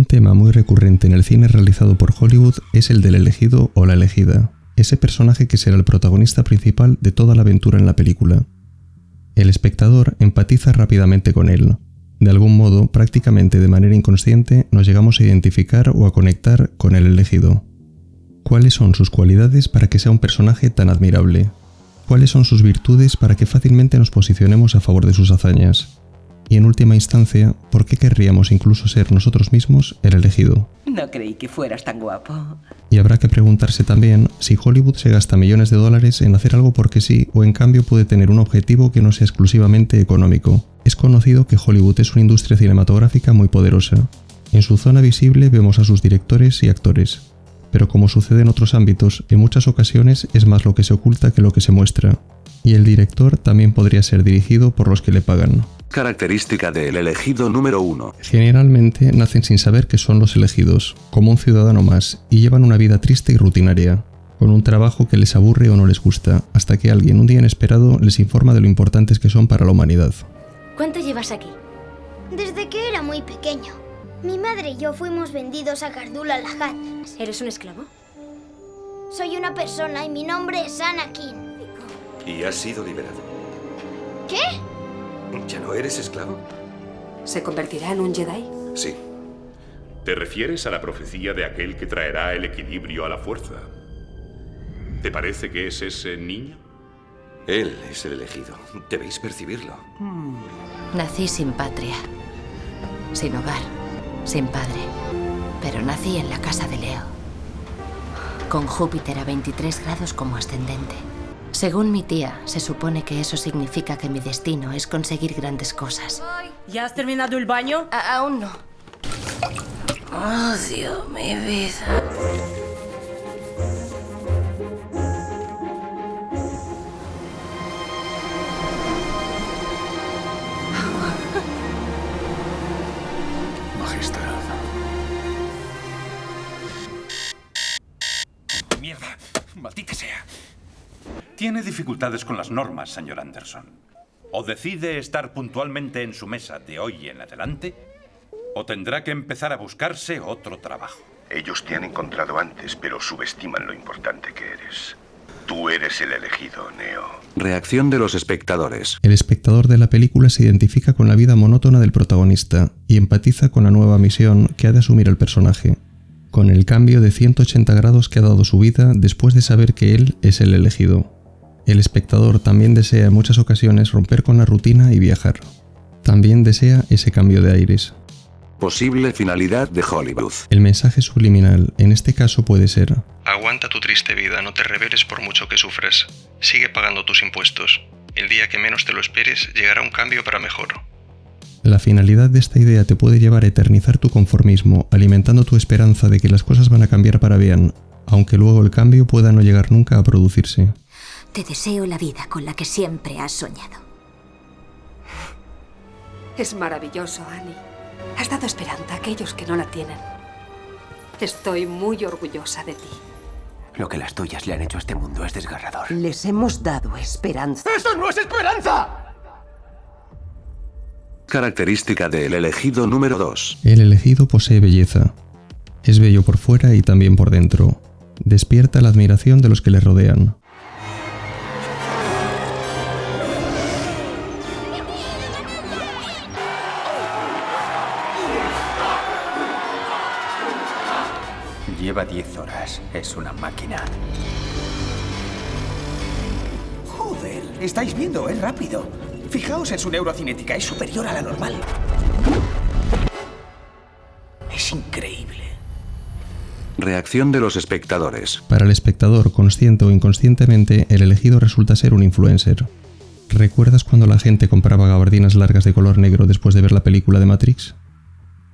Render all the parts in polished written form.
tema muy recurrente en el cine realizado por Hollywood es el del elegido o la elegida, ese personaje que será el protagonista principal de toda la aventura en la película. El espectador empatiza rápidamente con él. De algún modo, prácticamente de manera inconsciente, nos llegamos a identificar o a conectar con el elegido. ¿Cuáles son sus cualidades para que sea un personaje tan admirable? ¿Cuáles son sus virtudes para que fácilmente nos posicionemos a favor de sus hazañas? Y en última instancia, ¿por qué querríamos incluso ser nosotros mismos el elegido? No creí que fueras tan guapo. Y habrá que preguntarse también si Hollywood se gasta millones de dólares en hacer algo porque sí, o en cambio puede tener un objetivo que no sea exclusivamente económico. Es conocido que Hollywood es una industria cinematográfica muy poderosa. En su zona visible vemos a sus directores y actores. Pero como sucede en otros ámbitos, en muchas ocasiones es más lo que se oculta que lo que se muestra. Y el director también podría ser dirigido por los que le pagan. Característica del elegido número 1. Generalmente nacen sin saber que son los elegidos, como un ciudadano más, y llevan una vida triste y rutinaria, con un trabajo que les aburre o no les gusta, hasta que alguien un día inesperado les informa de lo importantes que son para la humanidad. ¿Cuánto llevas aquí? Desde que era muy pequeño. Mi madre y yo fuimos vendidos a Gardul al-Ahad. ¿Eres un esclavo? Soy una persona y mi nombre es Anakin. Y has sido liberado. ¿Qué? ¿Ya no eres esclavo? ¿Se convertirá en un Jedi? Sí. ¿Te refieres a la profecía de aquel que traerá el equilibrio a la fuerza? ¿Te parece que es ese niño? Él es el elegido. Debéis percibirlo. Nací sin patria, sin hogar, sin padre. Pero nací en la casa de Leo, con Júpiter a 23 grados como ascendente. Según mi tía, se supone que eso significa que mi destino es conseguir grandes cosas. ¿Ya has terminado el baño? Aún no. Odio mi vida. Majestad. ¡Mierda! ¡Maldita sea! Tiene dificultades con las normas, señor Anderson. O decide estar puntualmente en su mesa de hoy en adelante, o tendrá que empezar a buscarse otro trabajo. Ellos te han encontrado antes, pero subestiman lo importante que eres. Tú eres el elegido, Neo. Reacción de los espectadores. El espectador de la película se identifica con la vida monótona del protagonista y empatiza con la nueva misión que ha de asumir el personaje, con el cambio de 180 grados que ha dado su vida después de saber que él es el elegido. El espectador también desea en muchas ocasiones romper con la rutina y viajar. También desea ese cambio de aires. Posible finalidad de Hollywood. El mensaje subliminal en este caso puede ser: aguanta tu triste vida, no te rebeles por mucho que sufras. Sigue pagando tus impuestos. El día que menos te lo esperes, llegará un cambio para mejor. La finalidad de esta idea te puede llevar a eternizar tu conformismo, alimentando tu esperanza de que las cosas van a cambiar para bien, aunque luego el cambio pueda no llegar nunca a producirse. Te deseo la vida con la que siempre has soñado. Es maravilloso, Annie. Has dado esperanza a aquellos que no la tienen. Estoy muy orgullosa de ti. Lo que las tuyas le han hecho a este mundo es desgarrador. Les hemos dado esperanza. ¡Eso no es esperanza! Característica del elegido número 2. El elegido posee belleza. Es bello por fuera y también por dentro. Despierta la admiración de los que le rodean. Lleva 10 horas. Es una máquina. Joder, estáis viendo, es rápido. Fijaos en su neurocinética, es superior a la normal. Es increíble. Reacción de los espectadores. Para el espectador, consciente o inconscientemente, el elegido resulta ser un influencer. ¿Recuerdas cuando la gente compraba gabardinas largas de color negro después de ver la película de Matrix?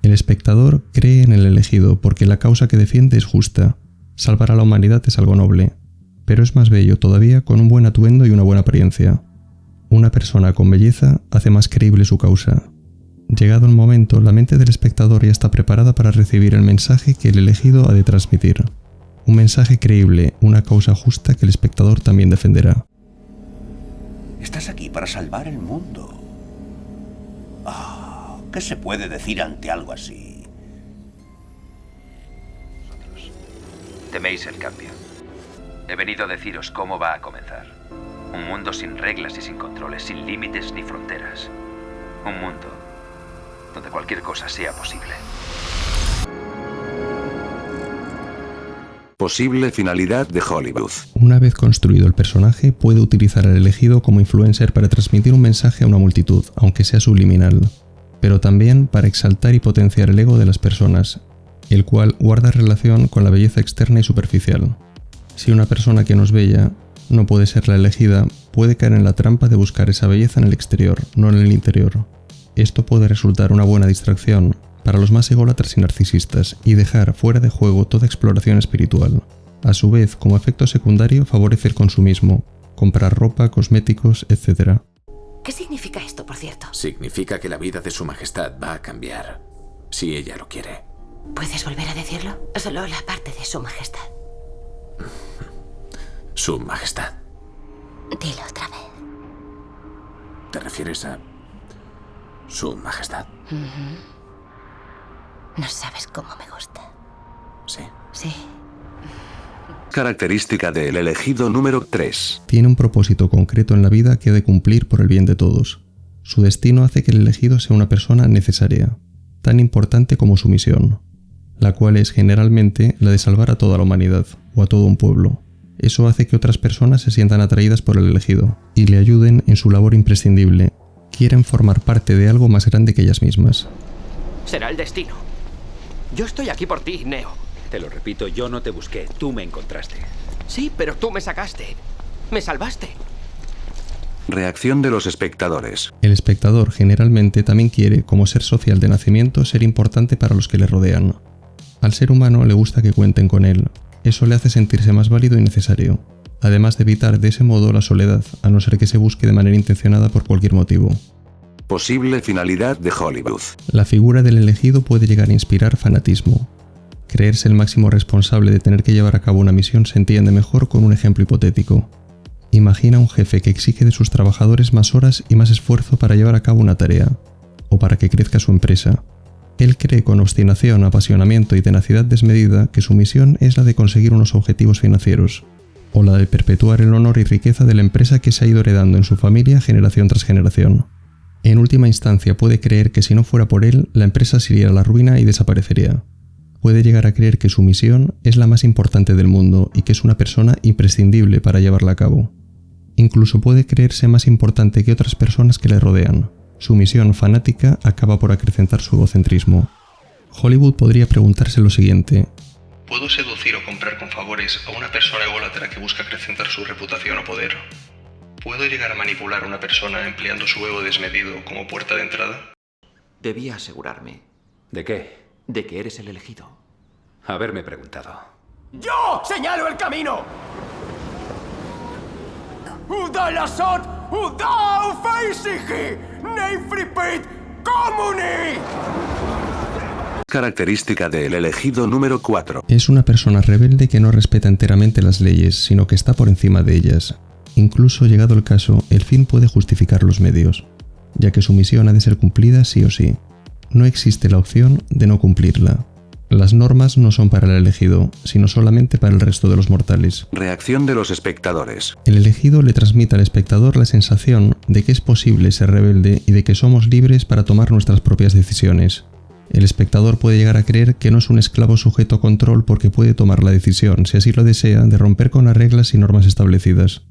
El espectador cree en el elegido porque la causa que defiende es justa. Salvar a la humanidad es algo noble, pero es más bello todavía con un buen atuendo y una buena apariencia. Una persona con belleza hace más creíble su causa. Llegado el momento, la mente del espectador ya está preparada para recibir el mensaje que el elegido ha de transmitir. Un mensaje creíble, una causa justa que el espectador también defenderá. Estás aquí para salvar el mundo. ¿Qué se puede decir ante algo así? Teméis el cambio. He venido a deciros cómo va a comenzar. Un mundo sin reglas y sin controles, sin límites ni fronteras. Un mundo donde cualquier cosa sea posible. Posible finalidad de Hollywood. Una vez construido el personaje, puede utilizar al elegido como influencer para transmitir un mensaje a una multitud, aunque sea subliminal, pero también para exaltar y potenciar el ego de las personas, el cual guarda relación con la belleza externa y superficial. Si una persona que no es bella no puede ser la elegida, puede caer en la trampa de buscar esa belleza en el exterior, no en el interior. Esto puede resultar una buena distracción para los más ególatras y narcisistas y dejar fuera de juego toda exploración espiritual. A su vez, como efecto secundario, favorece el consumismo, comprar ropa, cosméticos, etc. ¿Qué significa esto, por cierto? Significa que la vida de su majestad va a cambiar, si ella lo quiere. ¿Puedes volver a decirlo? Solo la parte de su majestad. Su majestad. Dilo otra vez. ¿Te refieres a su majestad? No sabes cómo me gusta. Sí. Sí. Característica del elegido número 3. Tiene un propósito concreto en la vida que ha de cumplir por el bien de todos. Su destino hace que el elegido sea una persona necesaria, tan importante como su misión, la cual es generalmente la de salvar a toda la humanidad o a todo un pueblo. Eso hace que otras personas se sientan atraídas por el elegido y le ayuden en su labor imprescindible. Quieren formar parte de algo más grande que ellas mismas. Será el destino. Yo estoy aquí por ti, Neo. Te lo repito, yo no te busqué, tú me encontraste. Sí, pero tú me sacaste. Me salvaste. Reacción de los espectadores. El espectador generalmente también quiere, como ser social de nacimiento, ser importante para los que le rodean. Al ser humano le gusta que cuenten con él. Eso le hace sentirse más válido y necesario, además de evitar de ese modo la soledad, a no ser que se busque de manera intencionada por cualquier motivo. Posible finalidad de Hollywood. La figura del elegido puede llegar a inspirar fanatismo. Creerse el máximo responsable de tener que llevar a cabo una misión se entiende mejor con un ejemplo hipotético. Imagina un jefe que exige de sus trabajadores más horas y más esfuerzo para llevar a cabo una tarea, o para que crezca su empresa. Él cree con obstinación, apasionamiento y tenacidad desmedida que su misión es la de conseguir unos objetivos financieros, o la de perpetuar el honor y riqueza de la empresa que se ha ido heredando en su familia generación tras generación. En última instancia puede creer que si no fuera por él, la empresa se iría a la ruina y desaparecería. Puede llegar a creer que su misión es la más importante del mundo y que es una persona imprescindible para llevarla a cabo. Incluso puede creerse más importante que otras personas que le rodean. Su misión fanática acaba por acrecentar su egocentrismo. Hollywood podría preguntarse lo siguiente: ¿puedo seducir o comprar con favores a una persona ególatra que busca acrecentar su reputación o poder? ¿Puedo llegar a manipular a una persona empleando su ego desmedido como puerta de entrada? Debía asegurarme. ¿De qué? De que eres el elegido. Haberme preguntado. ¡Yo señalo el camino! ¡Udalasot! ¡Udau feisihi! ¡Neifripit! ¡Comuni! Característica del elegido número 4. Es una persona rebelde que no respeta enteramente las leyes, sino que está por encima de ellas. Incluso llegado el caso, el fin puede justificar los medios, ya que su misión ha de ser cumplida sí o sí. No existe la opción de no cumplirla. Las normas no son para el elegido, sino solamente para el resto de los mortales. Reacción de los espectadores. El elegido le transmite al espectador la sensación de que es posible ser rebelde y de que somos libres para tomar nuestras propias decisiones. El espectador puede llegar a creer que no es un esclavo sujeto a control porque puede tomar la decisión, si así lo desea, de romper con las reglas y normas establecidas.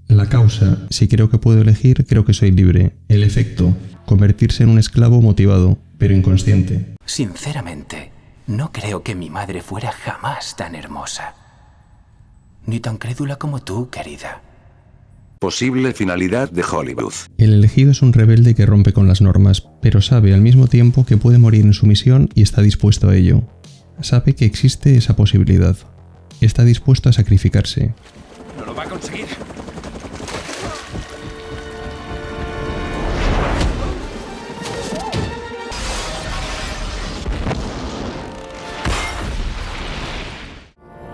La causa: si creo que puedo elegir, creo que soy libre. El efecto: convertirse en un esclavo motivado, pero inconsciente. Sinceramente, no creo que mi madre fuera jamás tan hermosa. Ni tan crédula como tú, querida. Posible finalidad de Hollywood. El elegido es un rebelde que rompe con las normas, pero sabe al mismo tiempo que puede morir en su misión y está dispuesto a ello. Sabe que existe esa posibilidad. Está dispuesto a sacrificarse. No lo va a conseguir.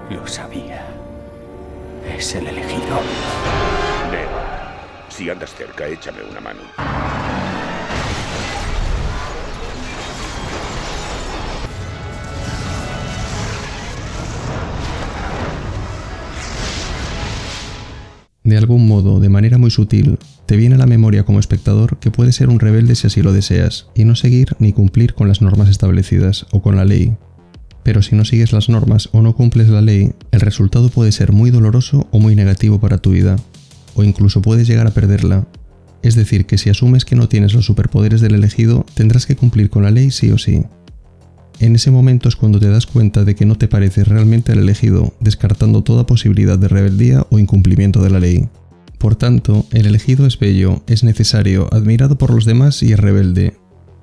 Lo sabía. Es el elegido. Neo, si andas cerca, échame una mano. De algún modo, de manera muy sutil, te viene a la memoria como espectador que puedes ser un rebelde si así lo deseas, y no seguir ni cumplir con las normas establecidas o con la ley. Pero si no sigues las normas o no cumples la ley, el resultado puede ser muy doloroso o muy negativo para tu vida, o incluso puedes llegar a perderla. Es decir, que si asumes que no tienes los superpoderes del elegido, tendrás que cumplir con la ley sí o sí. En ese momento es cuando te das cuenta de que no te pareces realmente el elegido, descartando toda posibilidad de rebeldía o incumplimiento de la ley. Por tanto, el elegido es bello, es necesario, admirado por los demás y es rebelde.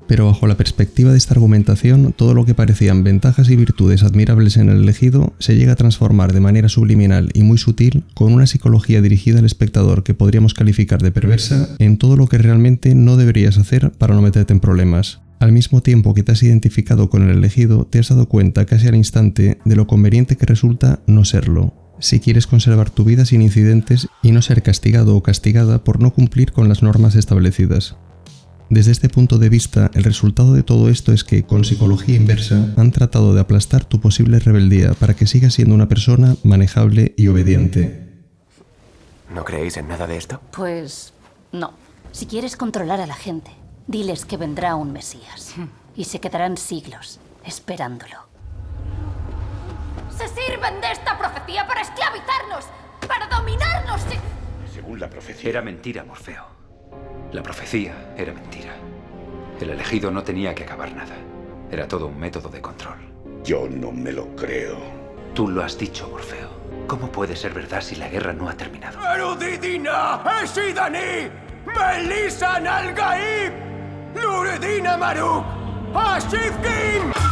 Pero bajo la perspectiva de esta argumentación, todo lo que parecían ventajas y virtudes admirables en el elegido se llega a transformar de manera subliminal y muy sutil, con una psicología dirigida al espectador que podríamos calificar de perversa, en todo lo que realmente no deberías hacer para no meterte en problemas. Al mismo tiempo que te has identificado con el elegido, te has dado cuenta casi al instante de lo conveniente que resulta no serlo, si quieres conservar tu vida sin incidentes y no ser castigado o castigada por no cumplir con las normas establecidas. Desde este punto de vista, el resultado de todo esto es que, con psicología inversa, han tratado de aplastar tu posible rebeldía para que sigas siendo una persona manejable y obediente. ¿No creéis en nada de esto? Pues no. Si quieres controlar a la gente, diles que vendrá un Mesías. Y se quedarán siglos esperándolo. Se sirven de esta profecía para esclavizarnos, para dominarnos. Según la profecía. Era mentira, Morfeo. La profecía era mentira. El elegido no tenía que acabar nada. Era todo un método de control. Yo no me lo creo. Tú lo has dicho, Morfeo. ¿Cómo puede ser verdad si la guerra no ha terminado? Erudidina, Esidani, Melissa Nalgaib, Luridina Maruk, Ashifkin.